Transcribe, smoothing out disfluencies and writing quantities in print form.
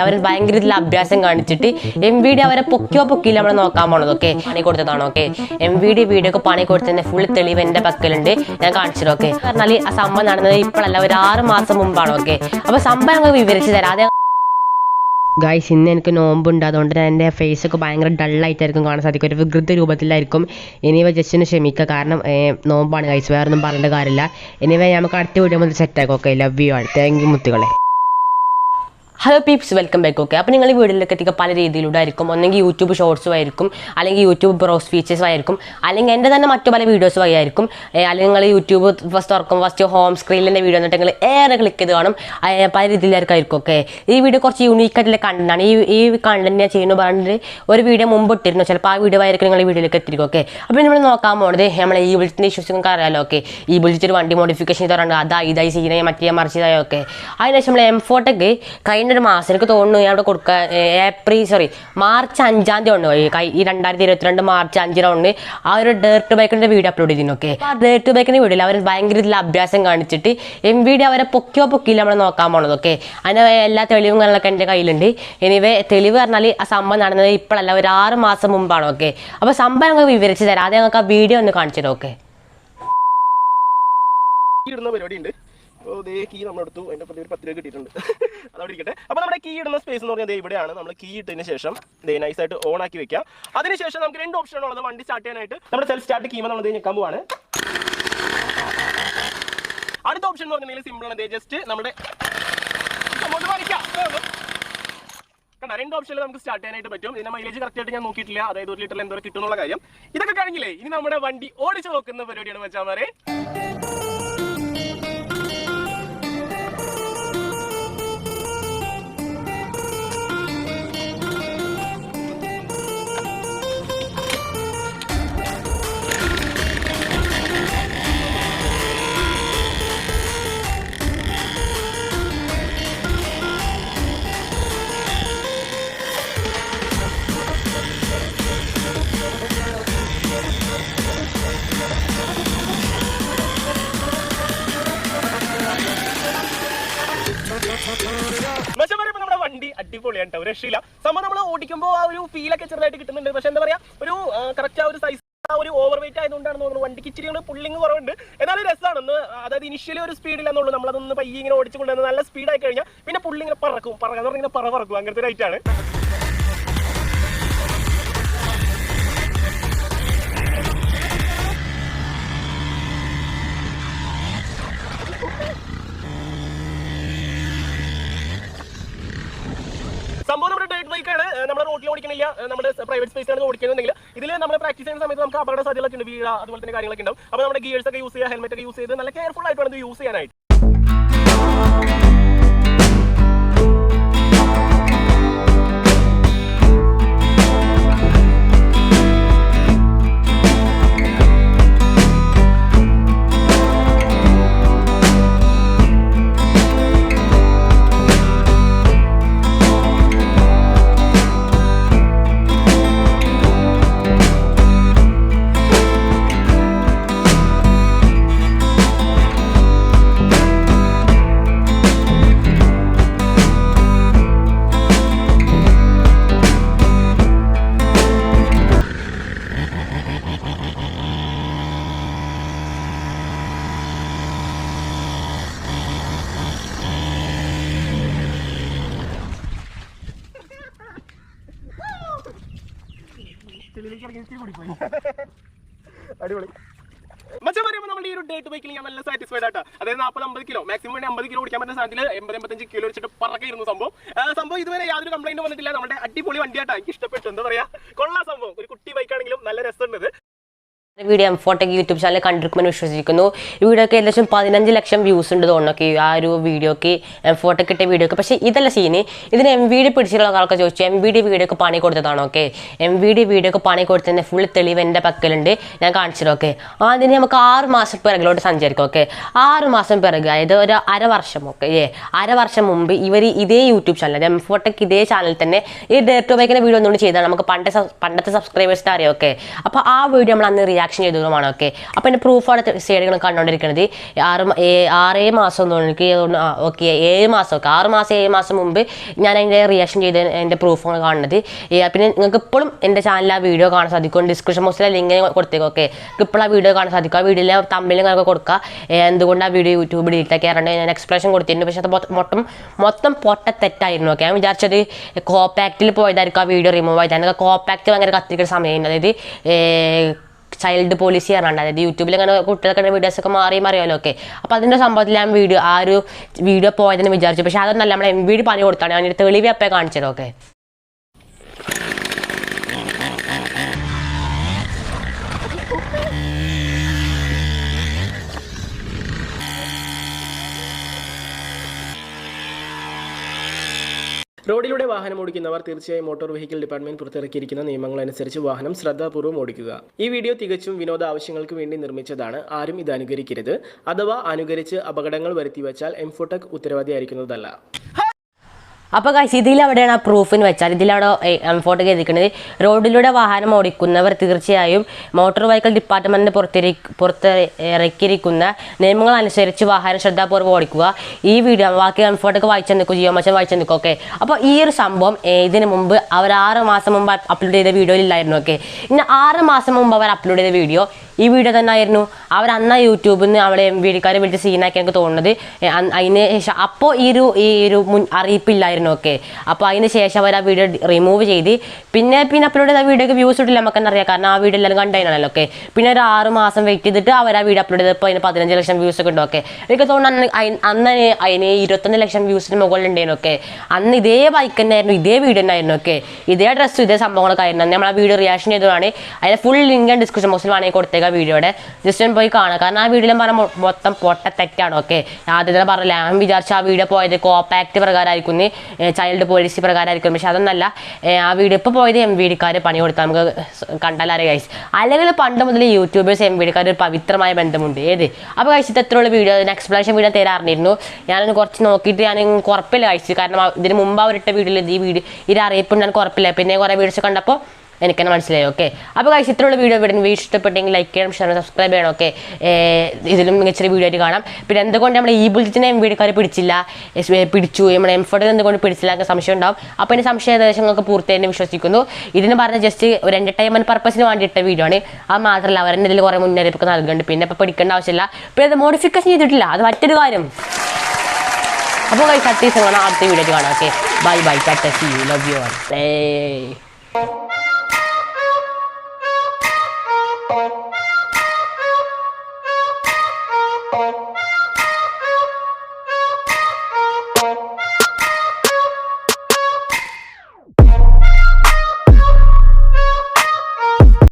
അവർ ഭയങ്കര ഇതിൽ അഭ്യാസം കാണിച്ചിട്ട് MVD അവരെ പൊക്കിയില്ല നമ്മൾ നോക്കാൻ പോണത്. ഓക്കെ, പണി കൊടുത്തതാണ്. ഓക്കെ, MVD വീഡിയോ ഒക്കെ പണി കൊടുത്തതിന്റെ ഫുൾ തെളിവ് എന്റെ പക്കലുണ്ട്, ഞാൻ കാണിച്ചത്. ഓക്കെ, പറഞ്ഞാൽ ആ സംഭവം നടന്നത് ഇപ്പോഴല്ല, ഒരു 6 മാസം മുമ്പാണ്. ഓക്കെ, അപ്പൊ സംഭവം ഞങ്ങൾ വിവരിച്ചു തരാം. അതെ ഗൈസ്, ഇന്ന് എനിക്ക് നോമ്പുണ്ട്, അതുകൊണ്ട് എൻ്റെ ഫേസ് ഒക്കെ ഭയങ്കര ഡള്ളായിട്ടായിരിക്കും കാണാൻ സാധിക്കും, ഒരു വികൃത രൂപത്തിലായിരിക്കും. എനിവേ ജസ്റ്റ് ഒന്ന് ക്ഷമിക്കുക, കാരണം നോമ്പാണ് ഗൈസ്, വേറെ ഒന്നും പറയേണ്ട കാര്യമില്ല. എനിവേ നമുക്ക് അടുത്ത വീഡിയോ മുതൽ സെറ്റാക്കും. Okay, love you all, thank you മുത്തുകളെ. Hello peeps, welcome back. Okay, അപ്പോൾ നിങ്ങൾ ഈ വീഡിയോയിലേക്ക് എത്തിക്കുക പല രീതിയിലൂടെ ആയിരിക്കും. ഒന്നെങ്കിൽ യൂട്യൂബ് ഷോർട്സും ആയിരിക്കും, അല്ലെങ്കിൽ യൂട്യൂബ് ബ്രൗസ് ഫീച്ചേഴ്സും ആയിരിക്കും, അല്ലെങ്കിൽ എൻ്റെ തന്നെ മറ്റു പല വീഡിയോസ് വഴി ആയിരിക്കും. അല്ലെങ്കിൽ നിങ്ങൾ യൂട്യൂബ് ഫസ്റ്റ് ഹോം സ്ക്രീനിൻ്റെ വീഡിയോ എന്നിട്ട് നിങ്ങൾ ഏറെ ക്ലിക്ക് ചെയ്ത് കാണും, പല രീതിയിലായിരിക്കും. ഓക്കെ, ഈ വീഡിയോ കുറച്ച് യൂണീക്കായിട്ടുള്ള കണ്ടന്റാണ്. ഈ കണ്ടന്റ് ഞാൻ ചെയ്യുന്നു പറഞ്ഞിട്ട് ഒരു വീഡിയോ മുമ്പ് ഇട്ടിരുന്നു, ചിലപ്പോൾ ആ വീഡിയോ ആയിരിക്കും നിങ്ങൾ ഈ വീഡിയോയിലേക്ക് എത്തിയിരിക്കും. ഓക്കെ, അപ്പോൾ നമ്മൾ നോക്കാൻ പോകുന്നത് നമ്മളെ ഈ വിളിച്ചിൻ്റെ ഇഷ്യൂസ് നിങ്ങൾക്ക് അറിയാമല്ലോ. ഓക്കെ, ഈ വിളിച്ചിട്ട് വണ്ടി മോഡിഫിക്കേഷൻ ചെയ്തവരുണ്ട്, ഇതായി സീനായി മറ്റേ മറിച്ചതായി. ഓക്കെ, അതിനുശേഷം നമ്മൾ M4 കഴിഞ്ഞ ഒരു മാസം എനിക്ക് തോന്നുന്നു ഞാൻ അവിടെ കൊടുക്കുക മാർച്ച് 5-ാം തീയതി ഉണ്ട്, ഈ 2022 മാർച്ച് 5-ന് ആ ഒരു ഡേർട്ട് ബൈക്കിൻ്റെ വീഡിയോ അപ്ലോഡ് ചെയ്തിരുന്നു. ഓക്കെ, ആ ഡേർട്ട് ബൈക്കിൻ്റെ വീഡിയോയിൽ അവർ ഭയങ്കര ഇതിൽ അഭ്യാസം കാണിച്ചിട്ട് MVD അവരെ പൊക്കിയില്ല നമ്മൾ നോക്കാൻ പോണത്. ഓക്കെ, അതിന് എല്ലാ തെളിവും കാര്യങ്ങളൊക്കെ എൻ്റെ കയ്യിലുണ്ട്. എനിവേ തെളിവ് പറഞ്ഞാൽ ആ സംഭവം നടന്നത് ഇപ്പോഴല്ല, ഒരു 6 മാസം മുമ്പാണ്. ഓക്കെ, അപ്പോൾ സംഭവം ഞങ്ങൾക്ക് വിവരിച്ച് തരാം. ആദ്യം ഞങ്ങൾക്ക് ആ വീഡിയോ ഒന്ന് കാണിച്ചു തരാം. ഓക്കെ, പരിപാടിയുണ്ട്. കീ നമ്മളെടുത്തു, അതിൻ്റെ ഒരു 10 രൂപ കിട്ടിയിട്ടുണ്ട്, അതവിടെ ഇരിക്കട്ടെ. അപ്പോൾ നമ്മുടെ കീ ഇടുന്ന സ്പേസ് എന്ന് പറഞ്ഞാൽ ഇവിടെയാണ്. നമ്മൾ കീ ഇട്ടതിന് ശേഷം നൈസായിട്ട് ഓൺ ആക്കി വെക്കാം. അതിനുശേഷം നമുക്ക് 2 ഓപ്ഷൻ ഉള്ളത്. വണ്ടി സ്റ്റാർട്ട് ചെയ്യാനായിട്ട് നമ്മുടെ സെൽഫ് സ്റ്റാർട്ട് കീ നമ്മൾ ഞെക്കാൻ പോവാണ്. അടുത്ത ഓപ്ഷൻ എന്ന് പറഞ്ഞാൽ സിമ്പിൾ ആണ്, ജസ്റ്റ് നമ്മുടെ കണ്ട 2 ഓപ്ഷനിൽ നമുക്ക് സ്റ്റാർട്ട് ചെയ്യാനായിട്ട് പറ്റും. ഇതിന്റെ മൈലേജ് കറക്റ്റ് ആയിട്ട് ഞാൻ നോക്കിയിട്ടില്ല, അതായത് 1 ലിറ്ററിൽ എന്തോ കിട്ടുന്നുള്ള കാര്യം. ഇതൊക്കെ കഴിഞ്ഞില്ലേ, ഇനി നമ്മുടെ വണ്ടി ഓടിച്ചു നോക്കുന്ന പരിപാടിയാണ് മച്ചാമാരെ. നമ്മുടെ വണ്ടി അടിപൊളിയാണ് കേട്ടോ, രക്ഷയില്ല. സംഭവം നമ്മൾ ഓടിക്കുമ്പോൾ ആ ഒരു ഫീലൊക്കെ ചെറുതായിട്ട് കിട്ടുന്നുണ്ട്. പക്ഷെ എന്താ പറയാ, ഒരു കറക്റ്റ് ആ ഒരു സൈസ് ഒരു ഓവർ വെയിറ്റ് ആയതുകൊണ്ടാണ് തോന്നുന്നു വണ്ടിക്ക് ഇച്ചിരി പുള്ളിങ് കുറവുണ്ട്. എന്നാലും രസമാണ്. അതായത് ഇനിഷ്യലി ഒരു സ്പീഡില്ലെന്നുള്ളൂ, നമ്മളതൊന്ന് പയ്യെ ഇങ്ങനെ ഓടിച്ചുകൊണ്ടുവന്ന് നല്ല സ്പീഡായി കഴിഞ്ഞാൽ പിന്നെ പുള്ളിങ്ങനെ പറക്കാന്ന് പറഞ്ഞാൽ പറക്കും, അങ്ങനത്തെ ഒരു ഐറ്റാണ്. സംഭവം നമ്മുടെ ഡേറ്റ് ബൈക്കാണ്, നമ്മുടെ റോഡിൽ ഓടിക്കണില്ല, നമ്മുടെ പ്രൈവറ്റ് സ്പേസിലാണ് ഓടിക്കുന്നുണ്ടെങ്കിൽ ഇതിൽ നമ്മൾ പ്രാക്ടീസ് ചെയ്യുന്ന സമയത്ത് നമുക്ക് അപകട സാധ്യതകളൊക്കെ ഉണ്ട്, വീഴ അതുപോലെ തന്നെ കാര്യങ്ങളൊക്കെ ഉണ്ടാവും. അപ്പോൾ നമ്മുടെ ഗിയേഴ്സ് ഒക്കെ യൂസ് ചെയ്യുക, ഹെൽമെറ്റ് ഒക്കെ യൂസ് ചെയ്ത് നല്ല കെയർഫുൾ ആയിട്ട് വേണം ഇത് യൂസ് ചെയ്യാനായിട്ട്. അടിപൊളി മച്ചാൻ പറയുമ്പോൾ നമ്മുടെ ഈ ഒരു ഡേറ്റ് ബൈക്കിൽ ഞാൻ നല്ല സാറ്റിസ്ഫൈഡ് ആയിട്ടാ. അതായത് 40-50 കിലോ മാക്സിമം 50 കിലോ ഓടിക്കാൻ പറ്റുന്ന സാധനത്തിൽ 80-85 കിലോ വെച്ചിട്ട് പറക്കായിരുന്നു സംഭവം. ഇതുവരെ യാതൊരു കംപ്ലൈന്റ് വന്നിട്ടില്ല. നമ്മുടെ അടിപൊളി വണ്ടിയാട്ടാ, എനിക്ക് ഇഷ്ടപ്പെട്ടു. എന്താ പറയാ, കൊള്ളാം സംഭവം. ഒരു കുട്ടി ബൈക്കാണെങ്കിലും നല്ല രസമുണ്ട്. വീഡിയോ M4 യൂട്യൂബ് ചാനൽ കണ്ടിരിക്കുമെന്ന് വിശ്വസിക്കുന്നു. ഈ വീഡിയോക്ക് ഏകദേശം 15 ലക്ഷം വ്യൂസ് ഉണ്ട് തോന്നുന്നു ആ ഒരു വീഡിയോക്ക്, M4 കിട്ടിയ വീഡിയോക്ക്. പക്ഷേ ഇതല്ല സീന്. ഇതിന് MVD പിടിച്ചിട്ടുള്ള ആൾക്കാർ ചോദിച്ചു, MVD വീഡിയോക്ക് പണി കൊടുത്തതാണോ? ഓക്കെ, MVD വീഡിയോക്ക് പണി കൊടുത്തതിൻ്റെ ഫുൾ തെളിവ് എൻ്റെ പക്കലുണ്ട്, ഞാൻ കാണിച്ചത്. ഓക്കെ, അതിന് നമുക്ക് 6 മാസം പിറകിലോട്ട് സഞ്ചരിക്കും. ഓക്കെ, 6 മാസം പിറകെ, അതായത് ഒരു അരവർഷം. ഓക്കെ, അരവർഷം മുമ്പ് ഇവർ ഇതേ യൂട്യൂബ് ചാനൽ M4 ഇതേ ചാനൽ തന്നെ ഈ ഡേർട്ട് ബൈക്കിൻ്റെ വീഡിയോ ഒന്നുകൊണ്ട് ചെയ്താണ്. നമുക്ക് പണ്ടത്തെ സബ്സ്ക്രൈബേഴ്സിനെ അറിയാം. ഓക്കെ, അപ്പോൾ ആ വീഡിയോ നമ്മൾ അന്ന് റിയാക്ഷൻ ചെയ്തതുമാണ്. ഓക്കെ, അപ്പോൾ എൻ്റെ പ്രൂഫാണ് സൈഡുകൾ കണ്ടുകൊണ്ടിരിക്കുന്നത്. 6 മാസം എനിക്ക് ഓക്കെ 7 മാസം, ഓക്കെ 6 മാസം 7 മാസം മുമ്പ് ഞാൻ അതിൻ്റെ റിയാക്ഷൻ ചെയ്ത് എൻ്റെ പ്രൂഫാണ് കാണുന്നത്. പിന്നെ നിങ്ങൾക്ക് ഇപ്പോഴും എൻ്റെ ചാനലിൽ ആ വീഡിയോ കാണാൻ സാധിക്കും. ഡിസ്ക്രിപ്ഷൻ ബോക്സിലെ ലിങ്ക് കൊടുത്തേക്കും. ഓക്കെ, ഇപ്പോൾ ആ വീഡിയോ കാണാൻ സാധിക്കും. ആ വീഡിയോയിലെ തമ്മിലും നിങ്ങൾക്ക് കൊടുക്കുക എന്തുകൊണ്ട് ആ വീഡിയോ യൂട്യൂബ് ഡിലീറ്റ് ആക്കിയാറുണ്ട്. ഞാൻ എക്സ്പ്ലനേഷൻ കൊടുത്തിട്ടുണ്ട്. പക്ഷേ അത് മൊത്തം പൊട്ട തെറ്റായിരുന്നു. ഓക്കെ, ഞാൻ വിചാരിച്ചത് കോപ്പാക്റ്റിൽ പോയതായിരിക്കും ആ വീഡിയോ റിമൂവ് ആയത്. എനിക്ക് കോപ്പാക്റ്റ് ഭയങ്കര കത്തിക്കുന്ന സമയം, അതായത് ചൈൽഡ് പോളിസി പറഞ്ഞാൽ, അതായത് യൂട്യൂബിൽ അങ്ങനെ കുട്ടികൾക്കുള്ള വീഡിയോസൊക്കെ മാറി അറിയാമല്ലോ. ഓക്കെ, അപ്പോൾ അതിൻ്റെ സംഭവത്തിൽ ഞാൻ ആ ഒരു വീഡിയോ പോയതെന്ന് വിചാരിച്ചു. പക്ഷേ അതൊന്നല്ല, നമ്മൾ MVD പണി കൊടുത്താണ്. ഞാൻ തെളിവ് അപ്പേ കാണിച്ചത്. ഓക്കെ, റോഡിലൂടെ വാഹനം ഓടിക്കുന്നവർ തീർച്ചയായും മോട്ടോർ വെഹിക്കിൾ ഡിപ്പാർട്ട്മെന്റ് പുറത്തിറക്കിയിരിക്കുന്ന നിയമങ്ങൾ അനുസരിച്ച് വാഹനം ശ്രദ്ധാപൂർവ്വം ഓടിക്കുക. ഈ വീഡിയോ തികച്ചും വിനോദ ആവശ്യങ്ങൾക്ക് വേണ്ടി നിർമ്മിച്ചതാണ്. ആരും ഇത് അനുകരിക്കരുത്. അഥവാ അനുകരിച്ച് അപകടങ്ങൾ വരുത്തിവെച്ചാൽ എംഫോടെക് ഉത്തരവാദിയായിരിക്കുന്നതല്ല. അപ്പോൾ ഗൈസ്, ഇതിലവിടെയാണ് ആ പ്രൂഫിന് വെച്ചാൽ ഇതിലവിടെ എംഫോടെക് എഴുതിക്കുന്നത്. റോഡിലൂടെ വാഹനം ഓടിക്കുന്നവർ തീർച്ചയായും മോട്ടോർ വെഹിക്കിൾ ഡിപ്പാർട്ട്മെൻറ്റിന് പുറത്തിറക്കിയിരിക്കുന്ന നിയമങ്ങൾ അനുസരിച്ച് വാഹനം ശ്രദ്ധാപൂർവ്വം ഓടിക്കുക. ഈ വീഡിയോ ബാക്കി എംഫോടെക് വായിച്ചു നിൽക്കും, ജിയോ മച്ചൻ വായിച്ചു നിൽക്കും. ഓക്കെ, അപ്പോൾ ഈ ഒരു സംഭവം ഇതിന് മുമ്പ് അവർ 6 മാസം മുമ്പ് അപ്ലോഡ് ചെയ്ത വീഡിയോയിലായിരുന്നു. ഓക്കെ, ഇനി 6 മാസം മുമ്പ് അവർ അപ്ലോഡ് ചെയ്ത വീഡിയോ ഈ വീഡിയോ തന്നെ ആയിരുന്നു. അവർ അന്ന് യൂട്യൂബിൽ നിന്ന് അവളെ MVDക്കാരെ വിളിച്ച് സീനാക്കി എനിക്ക് തോന്നുന്നത്. അതിന് ശേഷം അപ്പോൾ ഈ ഒരു മുൻ അറിയിപ്പില്ലായിരുന്നു. ഓക്കെ, അപ്പോൾ അതിന് ശേഷം അവർ ആ വീഡിയോ റിമൂവ് ചെയ്ത് പിന്നെ അപ്ലോഡ് ചെയ്ത വീഡിയോക്ക് വ്യൂസ് ഇട്ടില്ല, നമുക്കെന്നെ അറിയാം. കാരണം ആ വീഡിയോ എല്ലാവരും കണ്ടതിനാണല്ലോ. ഓക്കെ, പിന്നെ ഒരു 6 മാസം വെയിറ്റ് ചെയ്തിട്ട് അവർ ആ വീഡിയോ അപ്ലോഡ് ചെയ്തപ്പോൾ അതിന് 15 ലക്ഷം വ്യൂസ് ഒക്കെ ഉണ്ട്. ഓക്കെ, എനിക്ക് തോന്നുന്നു അന്ന് അതിന് 21 ലക്ഷം വ്യൂസിന് മുകളിലുണ്ടായിരുന്നു. ഓക്കെ, അന്ന് ഇതേ ബൈക്ക് തന്നെ ആയിരുന്നു, ഇതേ വീഡിയോ തന്നെ ആയിരുന്നു. ഓക്കെ, ഇതേ ഡ്രസ്സും ഇതേ സംഭവങ്ങളൊക്കെ ആയിരുന്നു. നമ്മൾ ആ വീഡിയോ റിയാക്ഷൻ ചെയ്തതാണ്. അതിന് ഫുൾ ലിങ്ക് ഡിസ്ക്രിപ്ഷൻ ബോക്സിൽ വേണമെങ്കിൽ കൊടുത്തേക്കാം വീഡിയോയുടെ. ജസ്റ്റ് ഒന്ന് പോയി കാണാം. കാരണം ആ വീഡിയോയിലും പറഞ്ഞ മൊത്തം പൊട്ട തെറ്റാണ്. ഓക്കെ, ആദ്യത്തെ പറഞ്ഞില്ല, ഞാൻ വിചാരിച്ച ആ വീഡിയോ പോയത് കോപ്പാക്ട് പ്രകാരമായിരിക്കും, ചൈൽഡ് പോളിസി പ്രകാരമായിരിക്കും. പക്ഷെ അതൊന്നല്ല, ആ വീഡിയോ ഇപ്പോൾ പോയത് MVDക്കാർ പണി കൊടുത്താൽ നമുക്ക് കണ്ടാലറിയാം ഗൈസ്. അല്ലെങ്കിൽ പണ്ട് മുതൽ യൂട്യൂബേഴ്സ് MVDക്കാർ ഒരു പവിത്രമായ ബന്ധമുണ്ട്. അപ്പോൾ കഴിച്ചിട്ട് എത്രയുള്ള വീഡിയോ എക്സ്പ്ലനേഷൻ വീഡിയോ തരാറിയിരുന്നു. ഞാനൊന്ന് കുറച്ച് നോക്കിയിട്ട് ഞാൻ ഉറപ്പില്ല കഴിച്ചു. കാരണം ഇതിന് മുമ്പ് അവരിട്ട വീഡിയോയിൽ ഈ അറിയിപ്പുണ്ട്, എനിക്ക് ഉറപ്പില്ല. പിന്നെ കുറേ വീഡിയോസ് കണ്ടപ്പോൾ എനിക്കെന്നെ മനസ്സിലായി. ഓക്കെ, അപ്പോൾ കഴിച്ച് ഇത്രയുള്ള വീഡിയോ വീഡിയോ ഇഷ്ടപ്പെട്ടെങ്കിൽ ലൈക്ക് ചെയ്യണം, ഷെയർ സബ്സ്ക്രൈബ് ചെയ്യണം. ഓക്കെ, ഇതിലും മികച്ചൊരു വീഡിയോ ആയിട്ട് കാണാം. പിന്നെ എന്തുകൊണ്ട് നമ്മൾ ഈ ബുള്ളറ്റിനെ MVDക്കാർ പിടിച്ചു നമ്മുടെ എംഫോടെക് എന്തുകൊണ്ട് പിടിച്ചില്ല എന്ന് സംശയം ഉണ്ടാവും. അപ്പോൾ എൻ്റെ സംശയ ഏകദേശങ്ങൾക്ക് പൂർത്തിയായി വിശ്വസിക്കുന്നു. ഇതിന് പറഞ്ഞ ജസ്റ്റ് ഒരു എൻ്റർടൈൻമെൻറ്റ് പർപ്പസിന് വേണ്ടിയിട്ട വീഡിയോ ആണ്. അത് മാത്രമല്ല അവരെന്നെ ഇതിൽ കുറേ മുന്നറിയിപ്പ് നൽകുന്നുണ്ട്. പിന്നെ ഇപ്പോൾ പഠിക്കേണ്ട ആവശ്യമില്ല. പിന്നെ അത് മോഡിഫിക്കേഷൻ ചെയ്തിട്ടില്ല, അത് മറ്റൊരു കാര്യം. അപ്പോൾ അടുത്ത ദിവസം കാണാം, അടുത്ത വീഡിയോ കാണാം. Okay, bye bye, tata, see you, love you all.